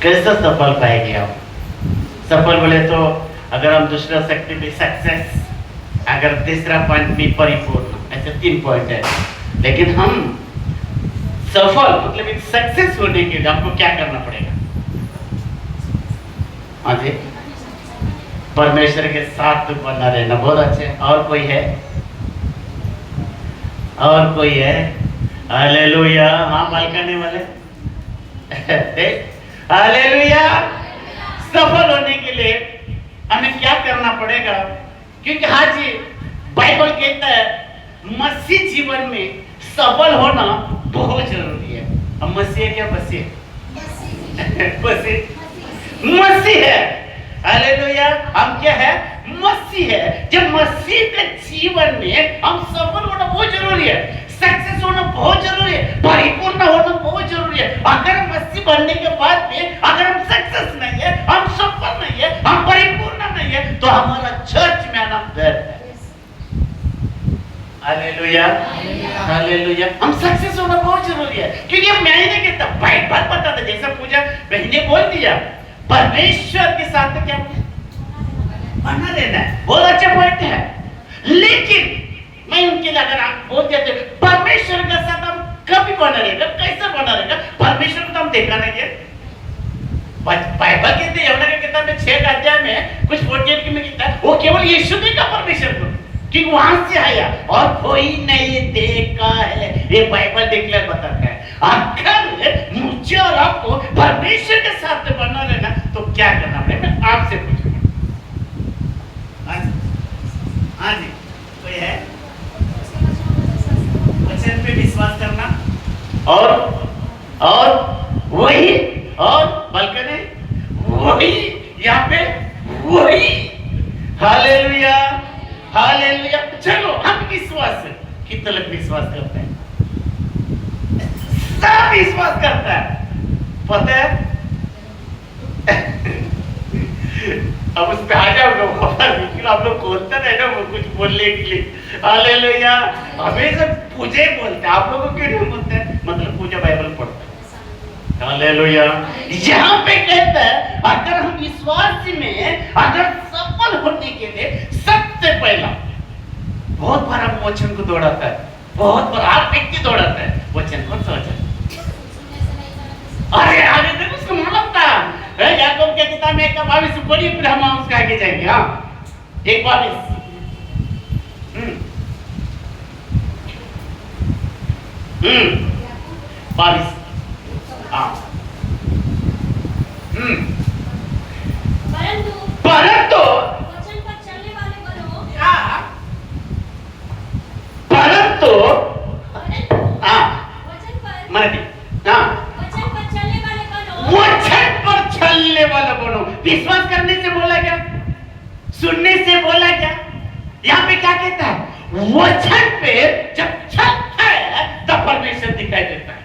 कैसे सफल पाएंगे आप? सफल बोले तो अगर हम दूसरा सकते भी सक्सेस, अगर तीसरा पॉइंट भी परिपूर्ण, ऐसे 3 पॉइंट है। लेकिन हम सफल मतलब एक सक्सेस होने के लिए हमको क्या करना पड़ेगा? हाँ जी, परमेश्वर के साथ बना रहना। बहुत अच्छे। और कोई है? और कोई है? हालेलुया। हाँ, बालकनी वाले हालेलुया। सफल होने के लिए हमें क्या करना पड़ेगा? क्योंकि हाँ जी, बाइबल कहता है मसीह जीवन में सफल होना बहुत जरूरी है। हम मसीह है क्या? मसीह मसीह है। हालेलुया। हम क्या है? मसीह है। जब मसीह के जीवन में हम सफल होना बहुत जरूरी है, सक्सेस होना बहुत जरूरी है, परिपूर्ण होना बहुत जरूरी है। अगर हम मसीह बनने के बाद में अगर हम सक्सेस नहीं है, हम सफल नहीं है, हम परिपूर्ण नहीं है, तो हमारा चर्च में आना व्यर्थ है। Hallelujah, hallelujah. हम सक्सेस होना बहुत जरूरी है, क्योंकि मैं ही नहीं कहता, बाइबल बताता है। जैसा पूजा बहने बोल दिया, परमेश्वर के साथ क्या बना रहना है। बहुत अच्छा पॉइंट है। लेकिन मैं उनके लिए अगर आप बोल देते परमेश्वर के साथ हम कभी बना रहेगा, कैसे बना रहेगा? परमेश्वर को तो हम देखा नहीं है। बाइबल कहते हैं यूहन्ना के किताब में 6 अध्याय में कुछ 48 में लिखता है वो केवल यीशु देखा परमेश्वर को, कि वहां से आया और कोई नहीं देखा है। ये बाइबल डिक्लेयर बताता है। अगर मुझे और आपको परमेश्वर के साथ बना रहना तो क्या करना पड़ेगा? मैं आपसे पूछूंगा। हाँ जी, कोई है? वचन पे विश्वास करना और वही और बल्कि वही यहाँ पे वही। Hallelujah, hallelujah. चलो हम विश्वास है, कितने लोग विश्वास करते हैं? सब विश्वास करता है, पता है। अब उस पे आ जाओगे, लेकिन आप लोग बोलते नहीं ना वो कुछ बोलने के लिए। हालेलुया। हमेशा पूजा ही बोलते हैं। आप लोगों को क्यों नहीं बोलते हैं? मतलब पूजा बाइबल पढ़ते हैं। हालेलुया। यहाँ पे कहता है अगर हम विश्वास में अगर सफल होने के लिए सबसे पहला बहुत बड़ा वचन को दौड़ाता है, बहुत बड़ा हर व्यक्ति दौड़ाता है। वचन कौन सा वचन? अरे आगे देखो, उसको मालूम था। याकूब के किताब में 1:22 पढ़िए, फिर हम उसके आगे जाएंगे। हाँ, 1:22। 22। हाँ। परंतु वचन पर चलने वाले बनो। क्या? परंतु हाँ, वचन पर मराठी। हाँ, वचन पर चलने वाले बनो। वचन पर चलने वाला बनो। विश्वास करने से बोला क्या? सुनने से बोला क्या? यहाँ पे क्या कहता है? वचन पे जब चलता है तब परमेश्वर दिखाई देता है।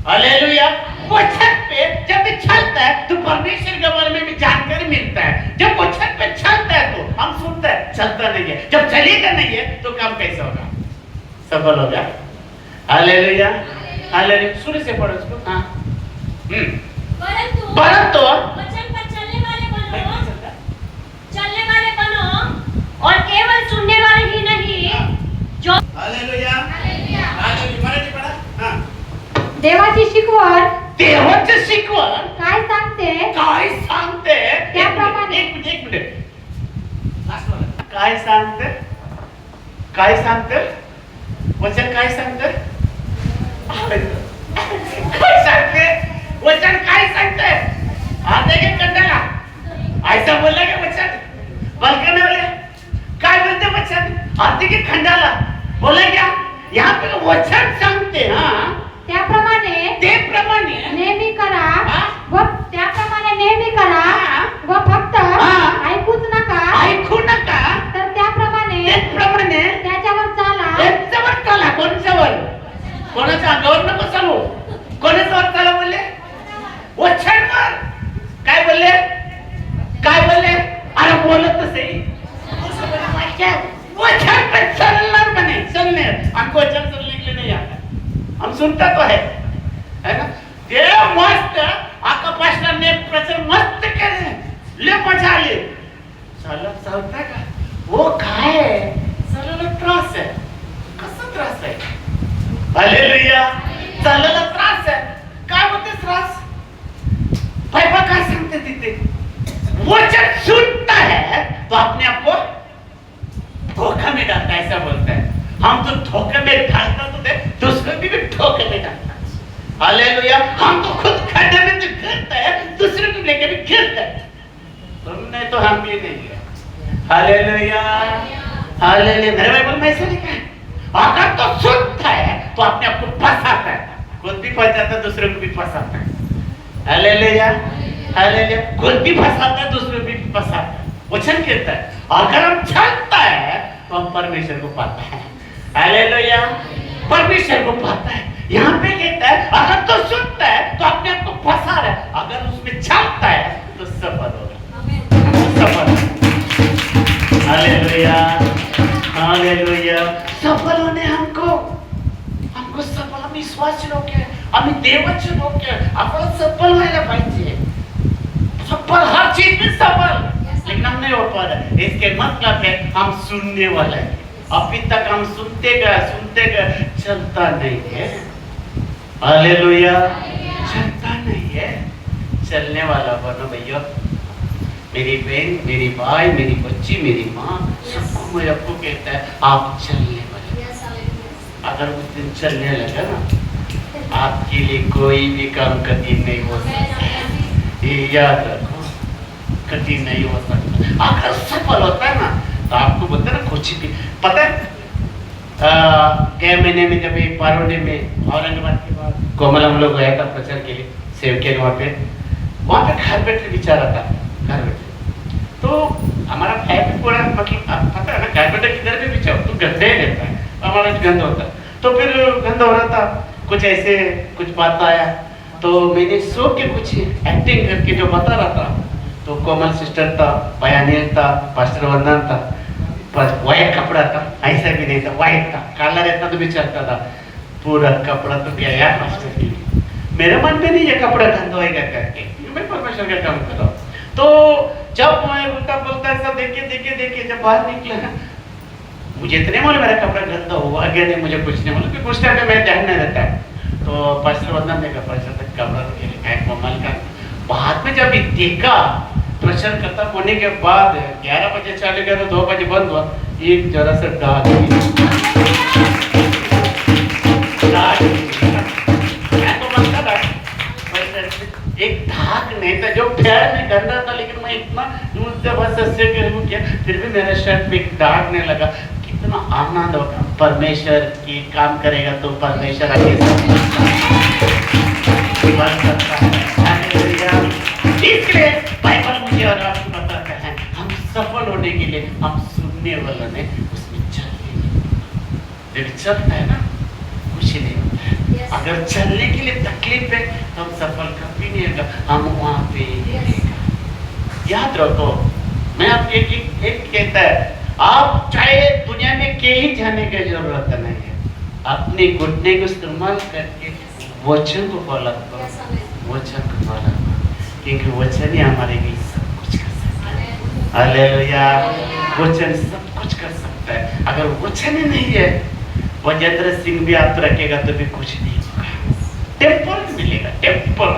हालेलुया। वचन पे जब भी चलता है तो परमेश्वर के बारे में भी जानकारी मिलता है। जब वचन पे चलता है तो हम सुनते हैं, चलता नहीं है। जब चलेगा नहीं है तो काम कैसे होगा? सफल होगा। Hallelujah, hallelujah. शुरू से पढ़ो इसको। हाँ। परंतु वचन पर चलने वाले बनो और केवल सुनने वाले ही नहीं, जो हालेलुया, हालेलुया। मराठी पढ़ा। हाँ। देवाची शिकवण काय सांगते त्याप्रमाणे एक मिनिट लास्ट वाला काय सांगते वचन काय सांगते वचन काय सांगते आधे के कंडला ऐसा बोलला क्या वचन बलकने वाले काय बोलते वचन आधे के खंडाला बोला क्या यहाँ पे वचन सांगते हाँ त्याप्रमाणे नेहमी करा व त्याप्रमाणे नेहमी करा व फक्त ऐकूच नका तर त्याप्रमाणे त्याच्यावर चाला कोणाच्या अंगावर नको चालू कोणाच्यावर चाला बोलले वचनवर काय बोलले अरे बोलत तसे वचन पे चलना बने चलने हमको वचन चलने के लिए नहीं आता हम सुनता तो है ना? ये मस्त आपका पास्टर ने हालेलुया, हालेलुया। मेरे बाइबल में ऐसे लिखा है, अगर तो सुनता है तो अपने आप को फंसाता है, खुद भी फंस जाता है, दूसरे को भी फंसाता है। Hallelujah, hallelujah. खुद भी फंसाता है, दूसरे को भी फंसाता है। वचन कहता है अगर हम चलता है तो हम परमेश्वर को पाता है। हालेलुया, परमेश्वर को पाता है। यहाँ पे कहता है अगर तो सुनता है तो अपने आप को फंसा रहा है, अगर उसमें चलता है तो सफल होगा, सफल। Hallelujah, hallelujah. सफल होने हमको सफल, आम्ही विश्वासी लोक आहे, आम्ही देवाचे लोक आहे, आपण सफल व्हायला पाहिजे। सफल हर चीज में सफल, लेकिन हम नहीं हो पा रहे। इसके मतलब है हम सुनने वाला है। अभी तक हम सुनते गए, चलता नहीं है। हालेलुया, चलता नहीं है। चलने वाला बनो भैया। मेरी बहन, मेरी भाई, मेरी बच्ची, मेरी माँ, सबको मैं आपको कहता है आप चलने वाले। अगर उस दिन चलने लगा ना, आपके लिए कोई भी काम कठिन नहीं हो सकता। ये याद रखो, कठिन नहीं हो सकता। अगर सफल होता है ना तो आपको बोलते ना कुछ भी पता है। गए महीने में जब एक पारोने में औरंगाबाद के बाद कोमल हम लोग गया था प्रचार के लिए, सेव के वहाँ पे घर बैठे बिचारा था, घर बैठे। तो हमारा फैमिली पूरा मतलब पता है ना, घर बैठे किधर भी बिचाओ तो गंदे ही रहता है, हमारा गंद होता है। तो फिर गंदा हो रहा था, कुछ ऐसे कुछ बात आया तो मैंने सो के कुछ एक्टिंग करके जो बता रहा था, तो कोमल सिस्टर था, बयानिल था, पास्टर वंदन था, बस व्हाइट कपड़ा था, ऐसा भी नहीं था, व्हाइट था, काला रहता तो भी चलता था, पूरा कपड़ा तो क्या यार पास्टर के लिए। मेरे मन में नहीं ये कपड़ा गंदा होएगा करके, मैं परमेश्वर का काम कर रहा हूँ। तो जब मैं उल्टा पुल्टा सब देखे जब बाहर निकला, मुझे इतने मालूम मेरा कपड़ा गंदा हुआ गया नहीं, मुझे कुछ नहीं मालूम, क्योंकि उस टाइम पे मेरा ध्यान नहीं रहता है। तो पास्टर वंदन ने कहा पास्टर तक कपड़ा तो कोमल का। बाद में जब देखा प्रचार खत्म होने के बाद 11 बजे चालू किया तो 2 बजे बंद हुआ, एक जरा सा दाग तो बनता था, एक दाग नहीं था जो पैर में गंदा था, लेकिन मैं इतना बस ऐसे किया, फिर भी मेरे शर्ट पे एक दाग नहीं लगा। कितना आनंद होगा, परमेश्वर की काम करेगा तो परमेश्वर आगे बन सकता है। इसलिए बाइबल मुझे और आपको बताता है हम सफल होने के लिए हम सुनने वाला ने उसमें चलने, जब चलता है ना कुछ नहीं होता है। अगर चलने के लिए तकलीफ है तो हम सफल कभी नहीं होगा, हम वहाँ पे याद रखो। मैं आपके एक कहता है, आप चाहे दुनिया में कहीं जाने की जरूरत नहीं है, अपने घुटने को इस्तेमाल करके वचन को फॉलो करो, वचन को फॉलो करो, क्योंकि वचन ही हमारे लिए सब कुछ कर सकता है। हालेलुया, वचन सब कुछ कर सकता है। अगर वचन ही नहीं है, वजेंद्र सिंह भी आप रखेगा तो भी कुछ नहीं होगा, टेम्पल मिलेगा, टेम्पल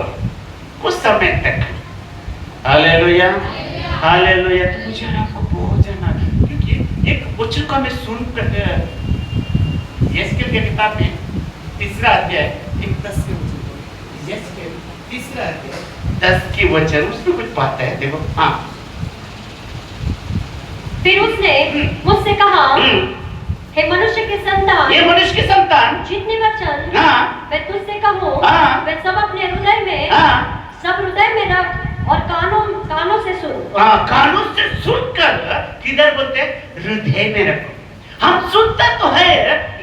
कुछ समय तक। Hallelujah, hallelujah. तो मुझे आपको बहुत जाना, क्योंकि एक वचन को हमें सुन कर यहेजकेल की किताब में 3रा अध्याय 10 के वचन, यहेजकेल 3रा अध्याय 10 की वचन, उसमें कुछ बात है, देखो। हाँ, फिर उसने मुझसे कहा, हे मनुष्य के संतान, ये मनुष्य के संतान, जितने वचन हाँ, मैं तुझसे कहूँ वे सब अपने हृदय में, हाँ, सब हृदय में रख और कानों से सुन। हाँ, कानों से सुनकर, किधर बोलते हैं, हृदय में रखो। हम सुनता तो है,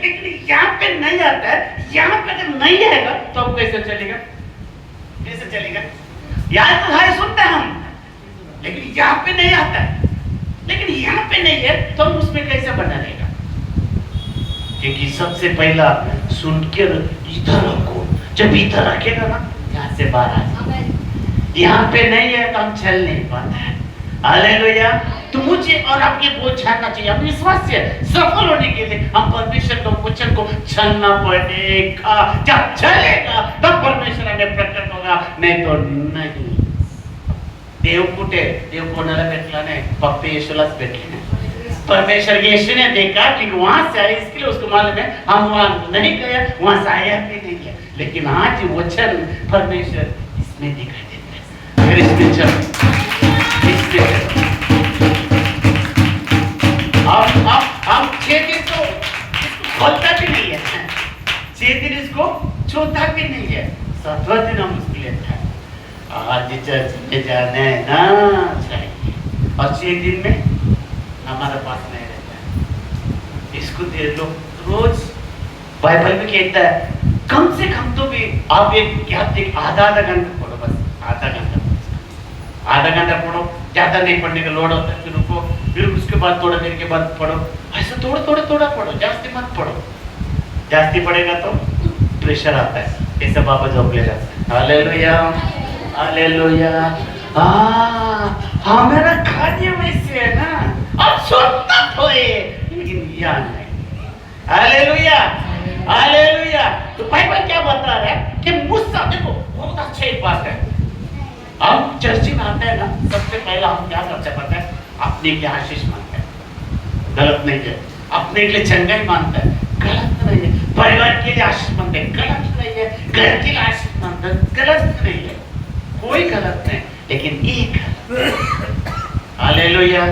लेकिन यहाँ पे नहीं आता है। यहाँ पे अगर नहीं आएगा तो हम कैसे चलेगा, कैसे चलेगा? यहाँ तो है, सुनते हैं हम, लेकिन यहाँ पे नहीं आता है। लेकिन यहाँ पे नहीं है तो हम उसमें कैसे बना रहेगा? क्योंकि सबसे पहला सुन के इधर रखो, जब इधर रखेगा ना यहाँ से बाहर आ जाएगा। यहाँ पे नहीं है तो हम चल नहीं पाते हैं। हालेलुया। तो मुझे और आपके बहुत जानना चाहिए, हम विश्वास से सफल होने के लिए हम परमेश्वर के वचन को चलना पड़ेगा। जब चलेगा तब परमेश्वर हमें प्रकट होगा, नहीं तो नहीं। देव कुठे, देव कोणाला भेटला नाही, फक्त येशूलाच भेटले। परमेश्वर यीशु ने देखा कि वहां से आए, इसके लिए उसको मालूम है हम वहां नहीं गए, वहां से आया भी नहीं है, लेकिन आज वचन परमेश्वर इसमें दिखाई देता है। अगर इसमें चल, इसमें चल। सोता भी नहीं है, 7वां दिन हम उसके लिए था आज चर्च में जाना है ना चाहिए, और 6 दिन में हमारे पास नहीं रहता है। इसको देर लो रोज बाइबल में कहता है कम से कम तो भी आप एक क्या आधा घंटा पढ़ो, बस आधा घंटा पढ़ो, ज्यादा नहीं पढ़ने का लोड होता है, फिर रुको, फिर उसके बाद थोड़ा देर के बाद पढ़ो, ऐसे थोड़ा पढ़ो, जास्ती मत पढ़ो, जास्ती पढ़ेगा तो प्रेशर आता है, ऐसा बाबा जॉब ले जाता है। Hallelujah hallelujah. हमारा खाने वैसे है ना, अब सुनता तो है लेकिन याद नहीं। Hallelujah hallelujah. तो बाइबल क्या बता रहा है कि मूसा, देखो बहुत अच्छा एक बात है, हम चर्च में आते हैं ना, सबसे पहला हम क्या करते हैं पता है, अपने के लिए आशीष मांगते हैं, गलत नहीं है, अपने के लिए चंगाई मांगते हैं, गलत नहीं है, परिवार के लिए आशीष मांगते हैं, गलत नहीं है, घर के लिए आशीष मांगते हैं, गलत नहीं है, कोई गलत नहीं, लेकिन एक हालेलुया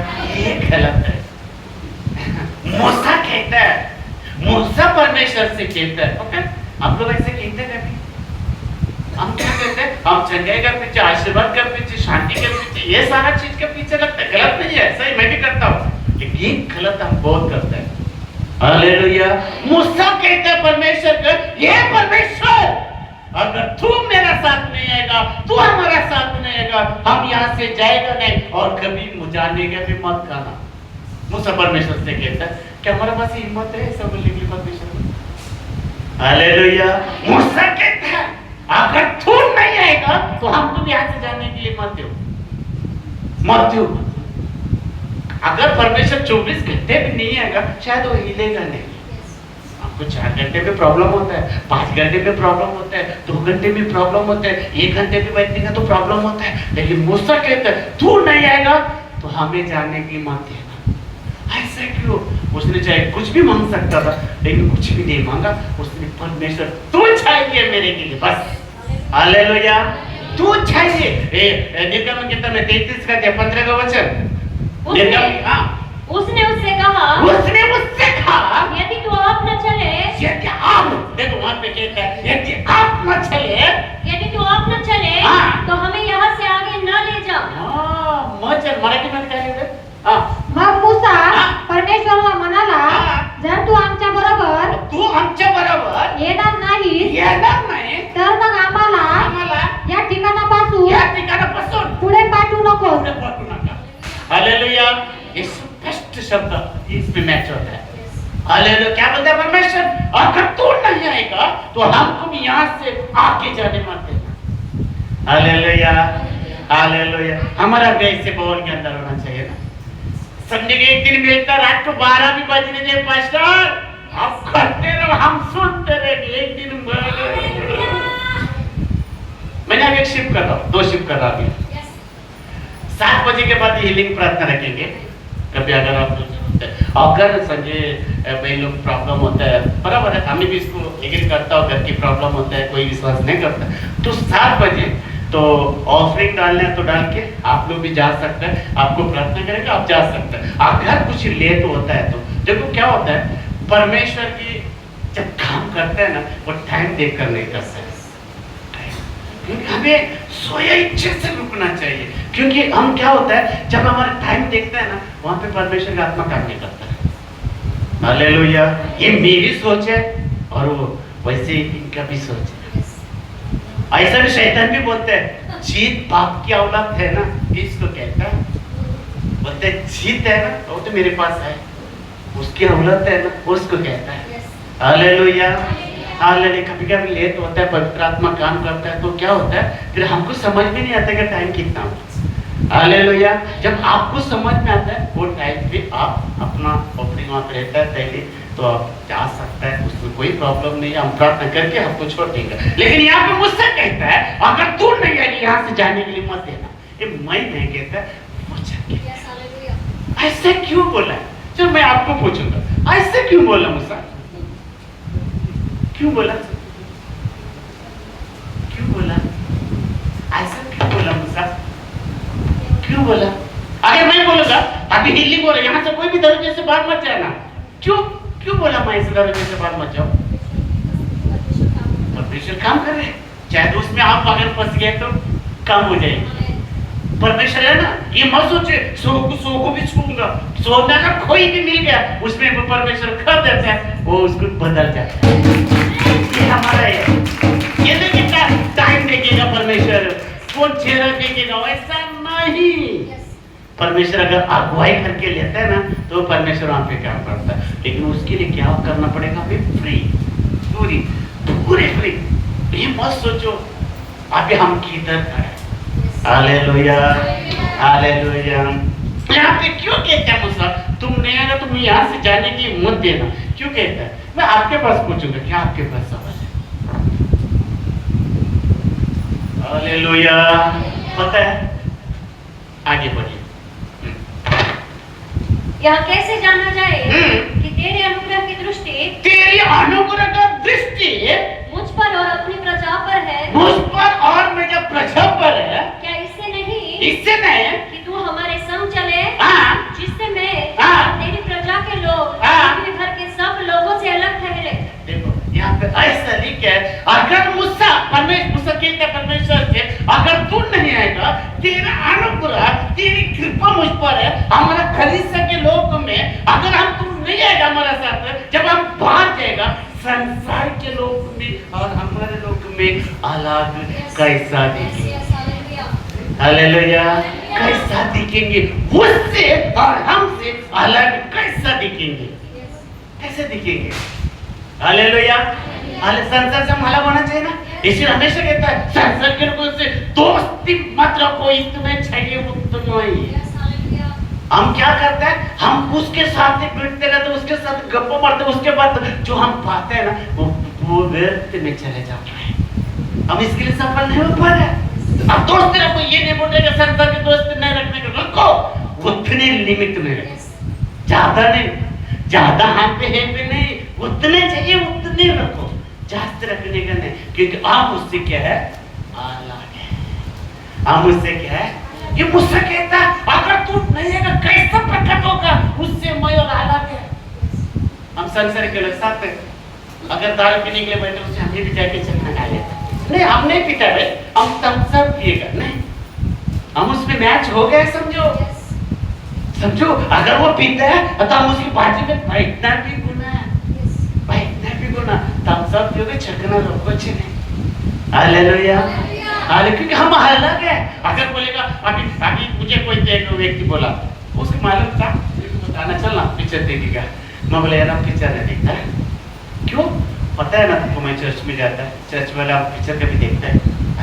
एक गलत है। मूसा कहता है, मूसा परमेश्वर से कहता है, ओके आप लोग ऐसे कहते हैं, हम क्या कहते हैं, हम चंगाई के पीछे, आशीर्वाद के पीछे, शांति के पीछे, ये सारा चीज के पीछे लगता है, गलत नहीं है, सही मैं भी करता हूँ, लेकिन गलत हम बहुत करते हैं। हालेलुया। मूसा कहते हैं परमेश्वर को, ये परमेश्वर अगर तू मेरा साथ नहीं आएगा, तू हमारा साथ नहीं आएगा, हम यहाँ से जाएगा नहीं और कभी जाने का भी मत खाना। मूसा परमेश्वर से कहता है कि हमारे पास हिम्मत है ऐसा बोलने की परमेश्वर को। हालेलुया। मूसा कहता है अगर तू नहीं आएगा तो हम तुम यहाँ से जाने के लिए मत दो। अगर परमेश्वर 24 घंटे भी नहीं आएगा शायद वो हिलेगा नहीं। आपको 4 घंटे में प्रॉब्लम होता है, 5 घंटे में प्रॉब्लम होता है, 2 घंटे में प्रॉब्लम होता है, 1 घंटे में बैठने का तो प्रॉब्लम होता है, लेकिन मूसा कहता है तू नहीं आएगा तो हमें जाने की मत देना। ऐसा क्यों? उसने चाहे कुछ भी मांग सकता था लेकिन कुछ भी नहीं मांगा, उसने परमेश्वर तू चाहिए मेरे के लिए बस। हालेलुया। तू चाहिए। निर्गमन कितना में 33 का 15 का वचन। उसने उससे कहा यदि तू आप न चले, यदि आप, देखो वहां पे कहता है यदि आप न चले, यदि तू आप न चले तो हमें यहाँ से आगे न ले जा। मचल मराठी मध्ये काय लिहिलंय? मग मूसा परमेश्वराला म्हणाला जर तू आमच्या बरोबर येणार नाही तर मग आम्हाला या ठिकाणापासून पुढे पाठवू नको। हालेलुया। ये स्पष्ट शब्द इसमें मैच होता है। हालेलुया। क्या बोलता है परमेश्वर? अगर तू नहीं आएगा तो हमको भी यहाँ से आगे जाने मत देना। Hallelujah hallelujah. हमारा भी ऐसे बोल के अंदर होना चाहिए ना। संडे के एक दिन मिलता, रात को 12 भी बजने दे पास्टर, आप करते रहो हम सुनते रहेंगे। एक दिन मैंने अभी एक शिफ्ट कर रहा हूँ, 2 शिफ्ट कर रहा हूँ। 7 बजे के बाद हीलिंग प्रार्थना रखेंगे। कभी अगर संजय भाई लोग प्रॉब्लम होता है, बराबर है, हमें भी इसको एग्री करता हूँ, घर की प्रॉब्लम होता है, कोई विश्वास नहीं करता, तो 7 बजे तो ऑफरिंग डालना है तो डाल के आप लोग भी जा सकते हैं। आपको प्रार्थना करेंगे, आप जा सकते हैं। अगर कुछ लेट होता है तो देखो क्या होता है, परमेश्वर की जब काम करते हैं ना वो टाइम देखकर नहीं करते हैं, क्योंकि हमें सोया इच्छा से रुकना चाहिए। क्योंकि हम क्या होता है जब हमारा टाइम देखते हैं ना वहां पे परमेश्वर का आत्मा काम नहीं करता है। हालेलुया। ये मेरी सोच है और वो वैसे ही इनका भी सोच है। ऐसा भी शैतान भी बोलते हैं जीत बाप की औलाद है ना, इसको कहता है, बोलते हैं जीत है ना वो तो मेरे पास है, उसकी औलाद है ना उसको कहता है। Hallelujah hallelujah. कभी कभी लेट होता है, पवित्र आत्मा काम करता है तो क्या होता है फिर हमको समझ में नहीं आता कि टाइम कितना हो। हालेलुया। जब आपको समझ में आता है वो टाइम पे आप अपना ओपनिंग वहां पे रहता है पहले तो आप जा सकता है, उसमें कोई प्रॉब्लम नहीं है, हम प्रार्थना करके आपको छोड़ देंगे। लेकिन यहाँ पे मुझसे कहता है अगर तू नहीं आएगी यहाँ से जाने के लिए मत देना। ये मैं नहीं कहता, ऐसा क्यों बोला? चलो मैं आपको पूछूंगा ऐसा क्यों बोला मुझसे? क्यों बोला? क्यों बोला? ऐसा क्यों बोला मुझसे? क्यों बोला? अगर मैं बोलूंगा अभी हिली बोला यहाँ से कोई भी दरवाजे से बाहर मत जाना, क्यों बोला मैं इस दरवाजे से बाहर मत जाओ? परमेश्वर काम कर रहे हैं, चाहे तो उसमें आप अगर फंस गए तो काम हो जाएगी। परमेश्वर है ना, ये मत सोचे सो को भी छूंगा, सोना का कोई भी मिल गया उसमें वो परमेश्वर कर देता है, वो उसको बदल जाता है। ये हमारा है, ये नहीं कितना टाइम देखेगा परमेश्वर, कौन चेहरा देखेगा, वैसा नहीं। परमेश्वर अगर अगुवाई करके लेता है ना तो परमेश्वर वहां पे काम करता है, लेकिन उसके लिए क्या करना पड़ेगा? अभी फ्री, पूरी फ्री। ये मत सोचो अभी हम किधर खड़े। Hallelujah, hallelujah. यहाँ पे क्यों कहता है मूसा तुम नहीं आएगा, तुम यहाँ से जाने की हिम्मत देना, क्यों कहता है? मैं आपके पास पूछूंगा, क्या आपके पास सवाल है? हालेलुया। पता है, आगे बढ़िए। यह कैसे जाना जाए कि तेरे अनुग्रह की दृष्टि, तेरी अनुग्रह का दृष्टि मुझ पर और अपनी प्रजा पर है, मुझ पर और मेरी प्रजा पर है। क्या इससे नहीं इससे नहीं कि तू हमारे संग चले, हाँ, जिससे मैं हाँ, तेरी प्रजा के लोग हाँ, पृथ्वी भर के सब लोगों से अलग ठहरे। देखो यहाँ पे ऐसा लिखा है, अगर मूसा कहते परमेश्वर से अगर तू नहीं आएगा, तेरा अनुग्रह तेरी कृपा मुझ पर है, हमारा खलीसा के लोग में अगर हम तुम नहीं आएगा हमारा साथ, जब हम बाहर जाएगा संसार के लोग में और हमारे लोग में अलग कैसा दिखेंगे। हालेलुया, कैसा दिखेंगे, उससे और हमसे अलग कैसा दिखेंगे, कैसे दिखेंगे। हालेलुया, संसार से हम अलग होना चाहिए ना, इसलिए हमेशा कहता है संसार के लोगों से दोस्ती मत रखो, इतना चाहिए उतना ही। हम क्या करते हैं, हम उसके साथ ही बैठते रहते, उसके साथ गप्पा मारते, उसके बाद जो हम पाते हैं ना वो व्यर्थ में चले जाता है, हम इसके लिए सफल नहीं हो पा रहे। अब दोस्त रखो, ये नहीं बोलेगा संसार के दोस्त नहीं रखने का, रखो उतने लिमिट में रखो, ज्यादा नहीं, ज्यादा हम पे है पे नहीं, उतने चाहिए उतने रखो, जास्त रखने का नहीं, क्योंकि आप उससे क्या है, अलग है। हम उससे क्या है, ये मुझसे कहता अगर तू नहीं है कैसा प्रकट होगा, उससे मैं और अलग है। हम संसार के लोग साथ अगर दारू पीने के लिए बैठे उससे हमें भी जाके चलना खा लेते नहीं, हम नहीं पीता भाई, हम तब सब पिएगा नहीं, हम उसमें मैच हो गए, समझो समझो। अगर वो पीता है तो हम उसकी बाजी में बैठना भी गुना है, बैठना भी गुना, तब सब पियोगे छकना लोग कुछ नहीं। हालेलुया, क्योंकि हम अलग है। अगर बोलेगा अभी अभी मुझे कोई एक व्यक्ति बोला, उसको मालूम था बताना चलना पिक्चर देखेगा, मैं बोले यार हम पिक्चर नहीं देखता है, क्यों? पता है ना तुमको मैं चर्च में जाता है, चर्च वाला पिक्चर कभी देखता है,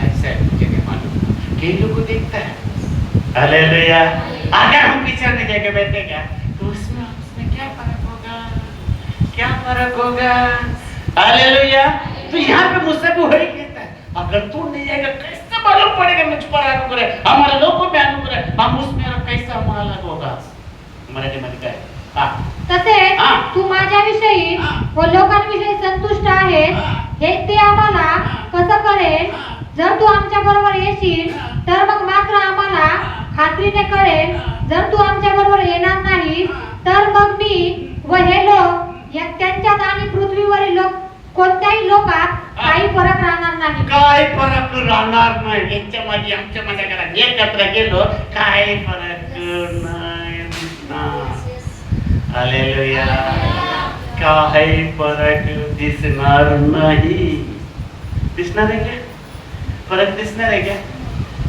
ऐसा मुझे नहीं मालूम, कई लोग को देखता है। हालेलुया, अगर हम पिक्चर नहीं देखे बैठेगा तो उसमें क्या फर्क होगा, क्या फर्क होगा। हालेलुया, तो यहाँ पे मुझसे भी वही कहता है, अगर तू नहीं जाएगा कैसे मालूम पड़ेगा मुझ पर अनुग्रह, हमारे लोगों में अनुग्रह, हम उसमें कैसा हमारा अलग होगा। मराठी मध्ये काय तसेच तू माझ्याविषयी व लोकांविषयी संतुष्ट आहे हे ते आम्हाला कसं कळेल? जर तू आमच्या बरोबर येशील तर मग मात्र आम्हाला खात्रीने कळेल, जर तू आमच्या बरोबर येणार नाही तर मग मी व हे लोक या त्यांच्यात आणि पृथ्वीवरील लोक कोणत्याही लोकात काही फरक राहणार नाही। काय फरक राहणार नाही, यांच्यामध्ये आमच्या मध्ये करा एकत्र गेलो काय फरक नाही दिसणार। हालेलुया, काही फरक दिसणार नाही। दिसणार आहे क्या? फरक दिसणार है क्या?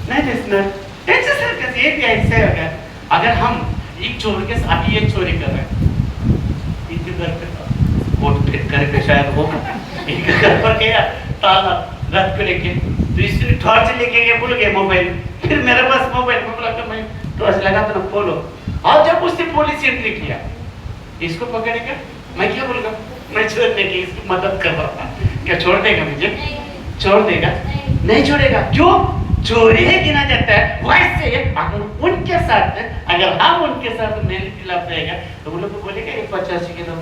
नहीं दिसणार। ऐसे सर्कस ये भी ऐसे होगा। अगर हम एक चोर के साथ ये चोरी कर रहे हैं, इनके घर पे कोट फिट करके शायद हो, इनके घर पर गया ताला रख के लेके, तो इसने टॉर्च लेके गया, भूल गए मोबाइल, फिर मेरे पास मोबाइल को बोला कि मैं टॉर्च लगा तो ना खोलो, और जब उसने पुलिस एंट्री किया, इसको पकड़ेगा, मैं क्या बोलूँगा, मैं छोड़ने की इसकी मदद कर रहा था, क्या छोड़ देगा मुझे? छोड़ देगा? नहीं छोड़ेगा। क्यों? चोरी है गिना जाता है। वैसे अगर उनके साथ, अगर हम उनके साथ मेल खिलाफ रहेगा तो वो लोग बोलेगा ये 85 के लोग,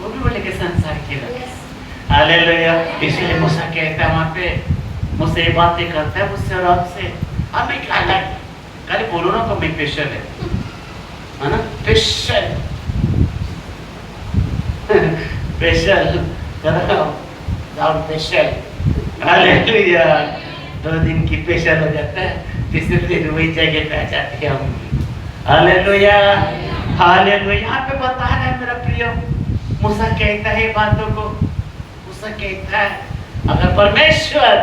वो भी बोलेगा संसार के लोग। हालेलुया, इसलिए मूसा कहता है वहाँ पे, मुझसे ये बातें करता है मुझसे और आपसे, हम एक अलग, खाली बोलो ना तो मैं स्पेशल है ना, special special lockdown special, hallelujah. 2 दिन की स्पेशल हो जाता है, तीसरे दिन वही जगह पे आ जाते हैं हम, हालेलुया हालेलुया। यहाँ पे बता रहा है मेरा प्रिय, मूसा कहता है बातों को, मूसा कहता है अगर परमेश्वर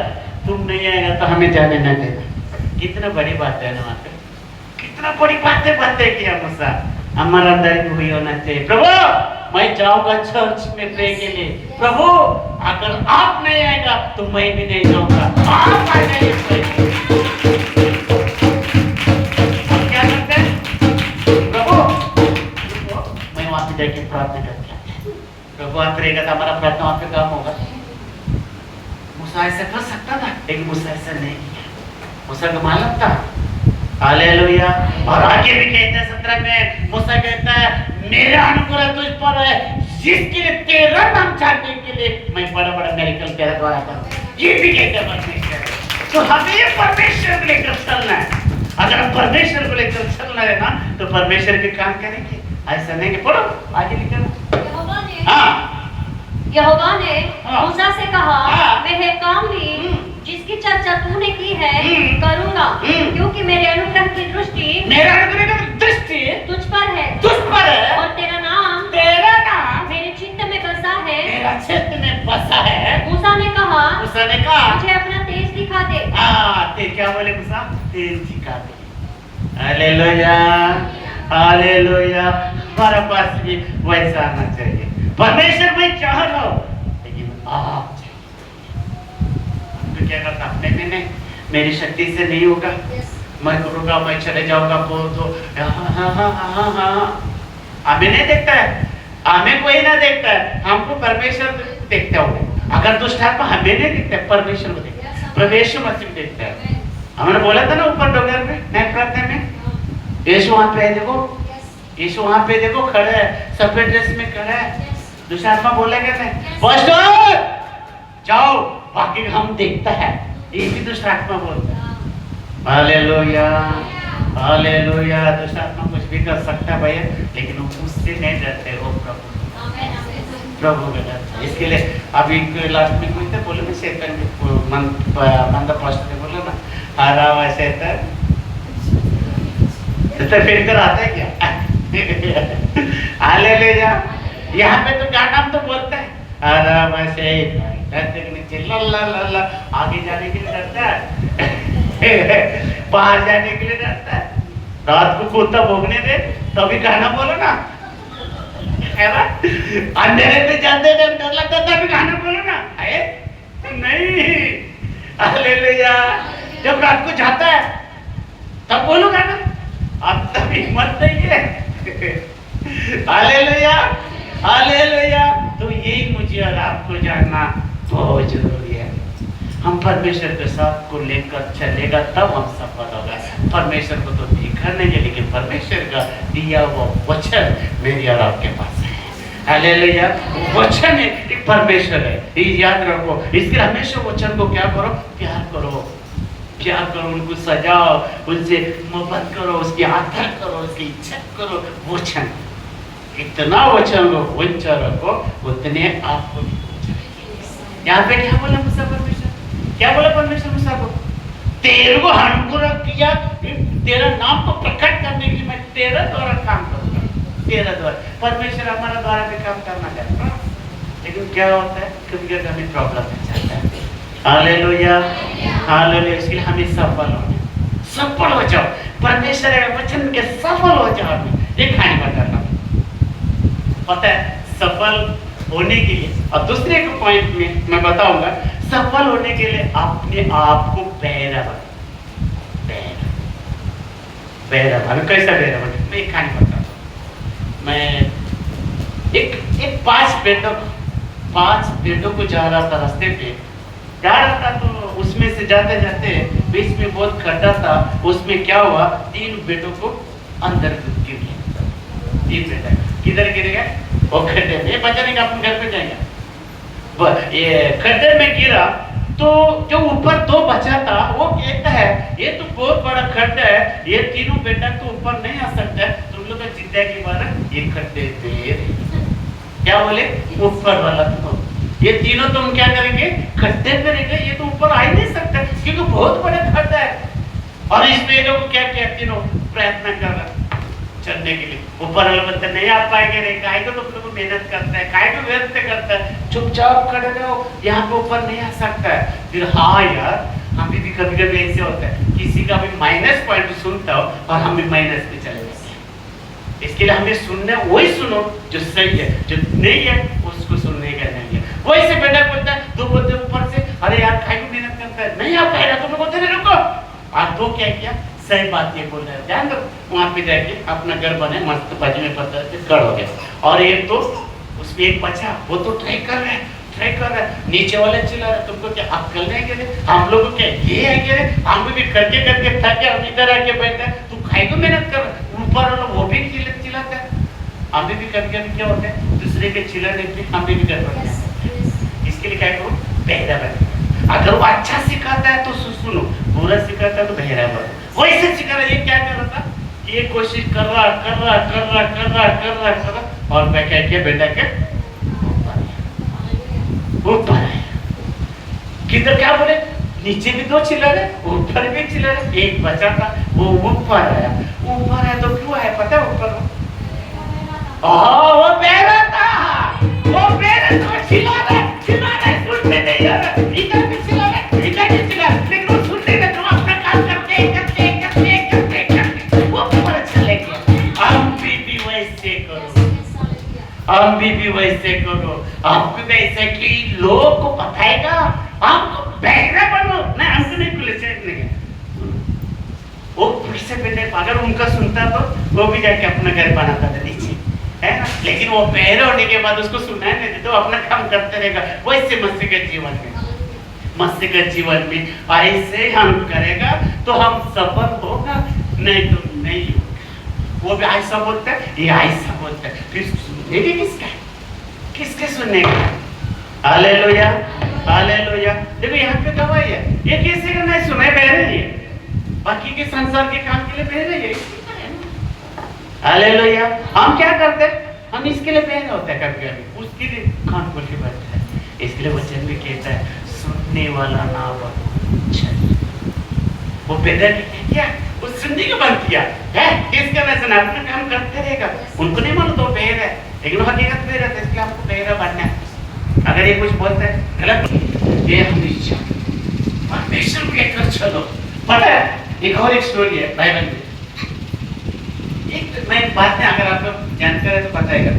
तुम नहीं आएगा तो हमें जाने न देना। कितना बड़ी बात है ना, वहाँ पे कितना बड़ी बातें बातें किया मूसा। हमारा अंदर भी वही होना चाहिए, प्रभु मैं जाऊंगा चर्च में प्रे के लिए, प्रभु अगर आप नहीं आएगा तो मैं भी नहीं जाऊंगा, आप आ जाइए। हम क्या करते हैं, प्रभु मैं वहां पे जाके प्रार्थना करके आता हूं, प्रभु आप रहेगा तो हमारा प्रार्थना वहां पे काम होगा। मूसा ऐसा कर सकता था, लेकिन मूसा ऐसा नहीं किया। मूसा का मालूम था, हालेलुया। और आगे भी कहते हैं 17 में, मूसा कहता है मेरा अनुग्रह तुझ पर है, जिसके लिए तेरा नाम जानने के लिए मैं बड़ा बड़ा मेरिकल तेरे द्वारा करूं। ये भी कहते हैं परमेश्वर। तो हमें परमेश्वर को लेकर चलना है। अगर हम परमेश्वर को लेकर चलना है ना, तो परमेश्वर के काम करेंगे। ऐसा नहीं कि पढ़ो आगे लिखो। यहोवा ने हाँ। मूसा से कहा, हाँ। मैं है काम भी जिसकी चर्चा तूने की है करूँगा, क्योंकि मेरे अनुग्रह की दृष्टि मेरा अनुग्रह की दृष्टि तुझ पर है, और तेरा नाम मेरे चित्त में बसा है। मेरा चित्त में बसा है। मूसा ने कहा मुझे अपना तेज दिखा दे। ते क्या बोले मूसा, तेज दिखा दे। Hallelujah hallelujah. हमारे पास भी वैसा आना चाहिए। परमेश्वर मैं चाह रहा हूं, लेकिन आप तो क्या करता, अपने में नहीं, मेरी शक्ति से नहीं होगा, मैं करूँगा, मैं चले जाऊंगा, बोल दो हमें नहीं देखता है, हमें कोई ना देखता है, हमको परमेश्वर देखता हो। अगर दुष्ट आत्मा हमें नहीं देखता है, परमेश्वर को देखता है, प्रभु मसीह देखता है। हमने बोला था ना ऊपर डोगर में नए प्रार्थना में, यीशु वहां पे है, देखो यीशु वहां पे देखो खड़ा है, सफेद ड्रेस में खड़ा है। दूसरा आत्मा बोलेगा नहीं पास्टर जाओ, बाकी हम देखता है, ये भी दूसरा आत्मा बोलता है। Hallelujah hallelujah. दूसरा आत्मा कुछ भी कर सकता है भैया, लेकिन वो उससे नहीं डरते, वो प्रभु का डरता है। इसके लिए अभी लास्ट में कोई थे बोले ना, शैतान मंदा पास्टर ने बोला ना, हरा हुआ शैतान तो फिर इधर आता है क्या? हालेलुया। यहाँ पे तो क्या नाम तो बोलता है, हरा हुआ शैतान, डरते के नीचे ला आगे जाने के लिए डरता है, बाहर जाने के लिए डरता है, रात को कुत्ता भोगने दे तभी गाना बोलो ना, है ना? अंधेरे में जाते डर लगता तभी गाना बोलो ना, है नहीं? हालेलुया। जब रात को जाता है तब बोलो गाना, अब तब हिम्मत नहीं है। Hallelujah hallelujah. तो यही मुझे और आपको जानना बहुत जरूरी है। हम परमेश्वर के साथ को लेकर चलेगा तब हम सफल होगा। परमेश्वर को तो देखा नहीं है, लेकिन परमेश्वर का दिया हुआ वचन मेरी और आपके पास है। हालेलुया। वचन है, एक परमेश्वर है, ये याद रखो। इसके हमेशा वचन को क्या करो, प्यार करो, प्यार करो, उनको सजाओ, उनसे मोहब्बत करो, उसकी आदर करो, उसकी इज्जत करो। वचन इतना वचन लो, वचन रखो, उतने आपको यहाँ पे क्या बोला मूसा परमेश्वर, क्या बोला परमेश्वर मूसा को, तेरे को अनुग्रह किया, तेरा नाम को प्रकट करने के लिए मैं तेरा द्वारा काम करूंगा, तेरा द्वारा। परमेश्वर हमारा द्वारा भी काम करना चाहता है, लेकिन क्या होता है कभी कभी हमें प्रॉब्लम में जाता है। Hallelujah hallelujah. इसके लिए हमें सफल हो जाओ, परमेश्वर के वचन के सफल हो जाओ। ये खाने पर करना पता है, सफल होने के लिए। और दूसरे को पॉइंट में मैं बताऊंगा, सफल होने के लिए अपने आप को बहरा बना, कैसा बहरा बना, मैं एक कहानी बताता हूँ। मैं एक 5 बेटों को जा रहा था, रास्ते पे जा रहा था, तो उसमें से जाते जाते बीच में बहुत खड्डा था, उसमें क्या हुआ, 3 बेटों को अंदर गिर गया। 3 बेटा किधर गिर गए, वो खड्डे में, बचाने का अपन घर पे जाएंगे, ये खड्डे में गिरा। तो जो ऊपर 2 बचा था वो कहता है ये तो बहुत बड़ा खड्डा है, ये तीनों बेटा तो ऊपर नहीं आ सकता, तुम लोग जिंदगी भर ये खड्डे दे। क्या बोले, ऊपर वाला तो ये तीनों तुम क्या करेंगे, खड्डे करेंगे। ये तो ऊपर आ ही नहीं सकता क्योंकि बहुत बड़ा खड्डा है। और इसमें ये लोग क्या क्या तीनों प्रयत्न कर रहे चढ़ने के लिए। ऊपर वाले बच्चे नहीं आ पाएंगे, नहीं काहे को तुम लोग मेहनत करता है, काहे को व्यर्थ करता है, चुपचाप खड़े रहो, यहाँ पे ऊपर नहीं आ सकता है। फिर हाँ यार, हमें भी कभी कभी ऐसे होता है, किसी का भी माइनस पॉइंट सुनता हो और हम भी माइनस पे चले जाते हैं। इसके लिए हमें सुनना, वही सुनो जो सही है, जो नहीं है उसको सुनने का नहीं है। वही से बेटा बोलता है, दो बोलते ऊपर से, अरे यार काहे को मेहनत करता है, नहीं आ पाएगा, तुम बोलते नहीं रुको। और तो क्या किया, सही बात ये बोल रहे हैं, ध्यान दो। वहां पे जाके अपना घर बने मस्त बाजू में पत्थर से गड़ हो गया। और एक तो उसमें एक बचा, वो तो ट्राई कर रहा है, नीचे वाले चिल्ला रहे, तुमको क्या अक्ल नहीं है? हम लोग को क्या ये है क्या? हम भी करके करके थक गए, हम इधर आके बैठे हैं, तू खाई को मेहनत कर, ऊपर वाला वो भी चिल्लाता है। हमें भी कभी कभी क्या होता है, दूसरे के चिल्लाने पे हम भी कर पड़ते हैं। इसके लिए क्या करो, बहरा बनो। अगर वो अच्छा सिखाता है तो सुनो, बुरा सिखाता है तो बहरा बनो। वैसे सिखा रहा, ये क्या कर रहा था, ये कोशिश कर रहा और मैं क्या किया, बेटा के ऊपर आया। किधर क्या बोले, नीचे भी दो चिल्ला रहे, ऊपर भी चिल्ला रहे, एक बचा था वो ऊपर आया। ऊपर आया तो क्यों आया पता है? ऊपर वो बहरा था, चिल्ला रहे, सुनने नहीं आ रहा, इधर भी चिल्ला रहे, इधर भी चिल्ला रहे, लेकिन वो सुनने में तुम अपना काम करते वो ऊपर चले गए। हम भी वैसे करो, आपको वैसे कि लोग को बताएगा, आपको बहरा बनो ना, हमको नहीं पुलिस नहीं। वो पुलिस पे अगर उनका सुनता तो वो भी जाके अपना घर बनाता था नीचे, है ना। लेकिन वो बहरा होने के बाद उसको सुना नहीं देते, तो अपना काम करते रहेगा। वैसे मस्तिष्क जीवन में ऐसे हम करेगा तो हम सफल होगा, नहीं तो नहीं होगा। वो भी ऐसा बोलता है, ये ऐसा बोलता है, फिर सुनेंगे किसके सुनने का? Hallelujah, hallelujah. देखो यहाँ पे गवाही है, ये किसी का नहीं सुने, बहरे ही है, बाकी के संसार के काम के लिए बहरे ही है। हालेलुया। हम क्या करते हैं, हम इसके लिए बहरे होते हैं, कभी कभी उसके लिए कान खोल के बैठते हैं। इसके लिए वचन भी कहता है, सुनने वाला ना बनो। वो बेटा ने क्या, वो सुनने को बंद किया है, किसका ना सुना, अपना काम करते रहेगा। उनको नहीं मालूम तो बहरा है, लेकिन वो हकीकत में रहता है, इसलिए आपको बहरा बनना है। अगर ये कुछ बोलता है गलत, ये हमेशा परमेश्वर को लेकर चलो। पता है, एक और एक स्टोरी है बाइबल में। एक मैं बात में अगर आप लोग जानते हैं तो बताएगा।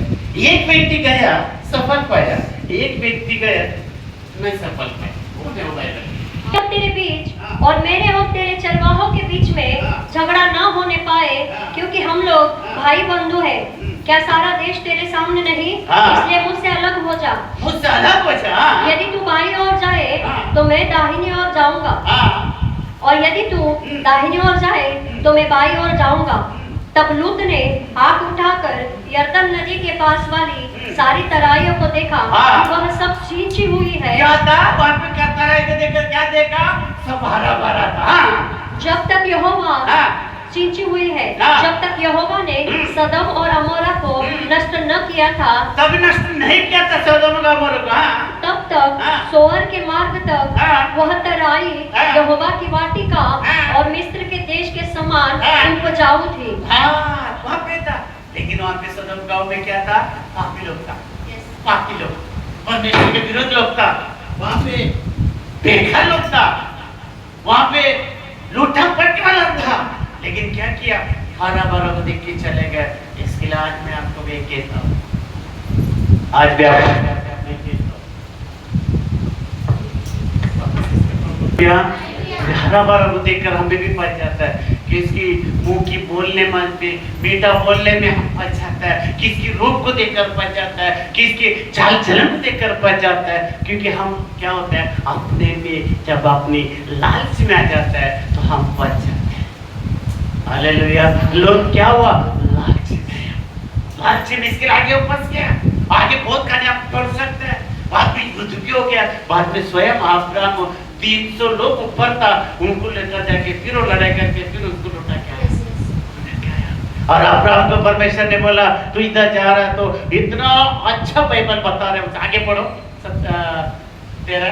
एक व्यक्ति गया, सफल पाया, एक व्यक्ति गया नहीं सफल पाया। वो है वो बाइबल तेरे बीच और मेरे और तेरे चरवाहों के बीच में झगड़ा ना होने पाए, क्योंकि हम लोग भाई बंधु हैं। क्या सारा देश तेरे सामने नहीं? इसलिए मुझसे अलग हो जा। मुझसे अलग हो जा। यदि तू बाईं ओर जाए तो मैं दाहिनी ओर जाऊंगा, और यदि तू दाहिनी ओर जाए तो मैं बाईं ओर जाऊंगा। तब लूत ने हाथ उठाकर यरदन नदी के पास वाली सारी तराइयों को देखा, वह सब सींची हुई है। क्या था वहाँ पे? क्या तराई को देखकर क्या देखा? सब हरा भरा था। जब तक यहोवा सींची हुई है, जब तक यहोवा ने सदम और अमोरा को नष्ट न किया था, तब नष्ट नहीं किया था सदम और अमोरा को, तब तक सोअर के मार्ग तक वह तराई यहोवा की वाटिका और मिस्र के देश के समान उपजाऊ थी। वहाँ पे था, लेकिन वहाँ पे सदम गांव में क्या था? पापी लोग था, पापी लोग, परमेश्वर के विरोध लोग था, वहाँ पे बेघर लोग था, वहाँ पे लूटा पटने वाला था। लेकिन क्या किया? हरा भरा को देख के चले गए। इसके लिए आज मैं आपको भी कहता हूँ, आज भी आप हरा भरा को देखकर हमें भी पच जाता है, किसकी मुंह की बोलने मन पे, मीठा बोलने में हम पच जाता है, किसकी रूप को देखकर पच जाता है, किसके चाल चलन को देखकर पच जाता है। क्योंकि हम क्या होता है, अपने में जब अपनी लालच में आ जाता है तो हम पच जाते हैं। हालेलुया। लोग क्या हुआ? लालची में इसके आगे फंस गया। आगे बहुत कहानी आप पढ़ सकते हैं। बाद में युद्ध भी हो गया, बाद में स्वयं अब्राहम 300 लोग ऊपर था, उनको लेकर जाके फिर वो लड़ाई करके फिर उसको लौटा के आया। और अब्राहम को परमेश्वर ने बोला, तू इधर जा रहा है तो इतना अच्छा बाइबल बता रहे हो, आगे पढ़ो 70 तेरा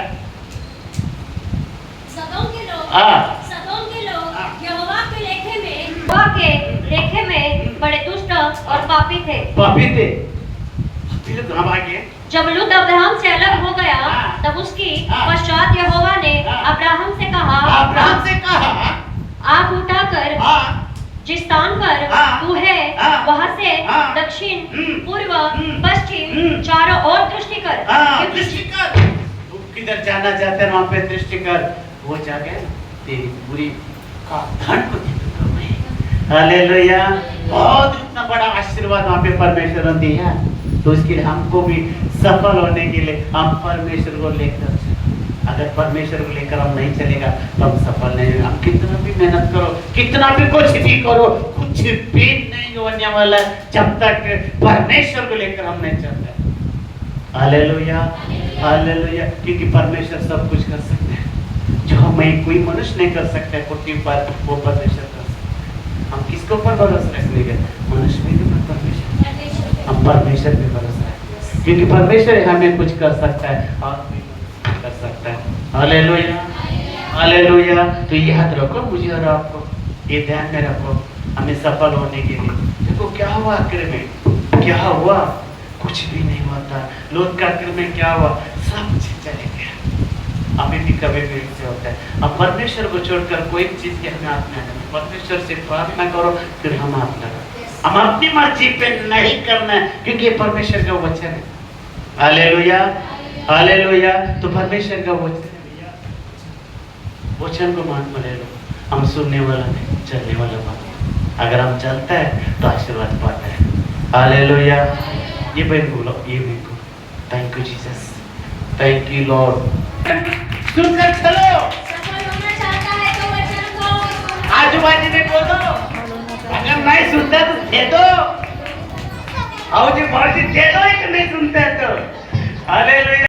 सदोम के लोग हाँ हाँ। यहोवा के लेखे में बड़े दुष्ट और पापी थे। पापी थे। फिर कहाँ भागे? जब लूत अब्राहम से अलग हो गया हाँ। तब उसकी हाँ। पश्चात यहोवा ने हाँ। अब्राहम से कहा, अब्राहम से कहा आँख उठाकर हाँ जिस स्थान पर हाँ। तू है हाँ। वहाँ से हाँ। दक्षिण पूर्व पश्चिम हम्म। चारों ओर दृष्टि कर। हाँ दृष्टि कर। तू किधर जाना चाहते हैं वहाँ पे दृष्टि कर। वो जगह तेरी पूरी का धन को दे दूंगा मैं। हालेलुया। बहुत इतना बड़ा आशीर्वाद वहाँ पे परमेश्वर ने दिया। तो इसके लिए हमको भी सफल होने के लिए हम परमेश्वर को लेकर चलें। अगर परमेश्वर को लेकर हम नहीं चलेगा तो हम सफल नहीं होंगे। हम कितना भी मेहनत करो, कितना भी कुछ भी करो, कुछ भी नहीं होने वाला जब तक परमेश्वर को लेकर हम नहीं चलते। Hallelujah hallelujah. क्योंकि परमेश्वर सब कुछ कर सकते हैं। जो हमें कोई मनुष्य नहीं कर सकता है पृथ्वी पर, वो परमेश्वर कर सकता है। हम किसके ऊपर भरोसा रखेंगे? मनुष्य के ऊपर, परमेश्वर। हम परमेश्वर पे भरोसा रखें क्योंकि परमेश्वर हमें कुछ कर सकता है और कर सकता है। Hallelujah hallelujah. तो याद रखो मुझे और आपको, ये ध्यान में रखो हमें सफल होने के लिए। देखो क्या हुआ आखिर में, क्या हुआ? कुछ भी नहीं हुआ था। लोट का आखिर में क्या हुआ? सब चीज चले गया। हमें भी कभी भी ऐसे होता है। अब परमेश्वर को छोड़कर कोई चीज के हमें हाथ में आना नहीं। परमेश्वर से प्रार्थना करो फिर हम हाथ लगाओ। हम अपनी मर्जी पे नहीं करना है क्योंकि परमेश्वर का वचन है। Hallelujah hallelujah. तो परमेश्वर का वचन है, वचन को मान में ले लो। हम सुनने वाला नहीं, चलने वाला बात। अगर हम चलते हैं तो आशीर्वाद पाते हैं। हालेलुया। ये बहन बोलो, ये बहन को thank you Jesus, thank you Lord. सुनकर चलो। सफल होना चाहता है तो वचन को आजू बाजू में बोलो। अगर नहीं सुनता तो दे दो। आजू बाजू दे दो, एक नहीं सुनता तो। हालेलुया।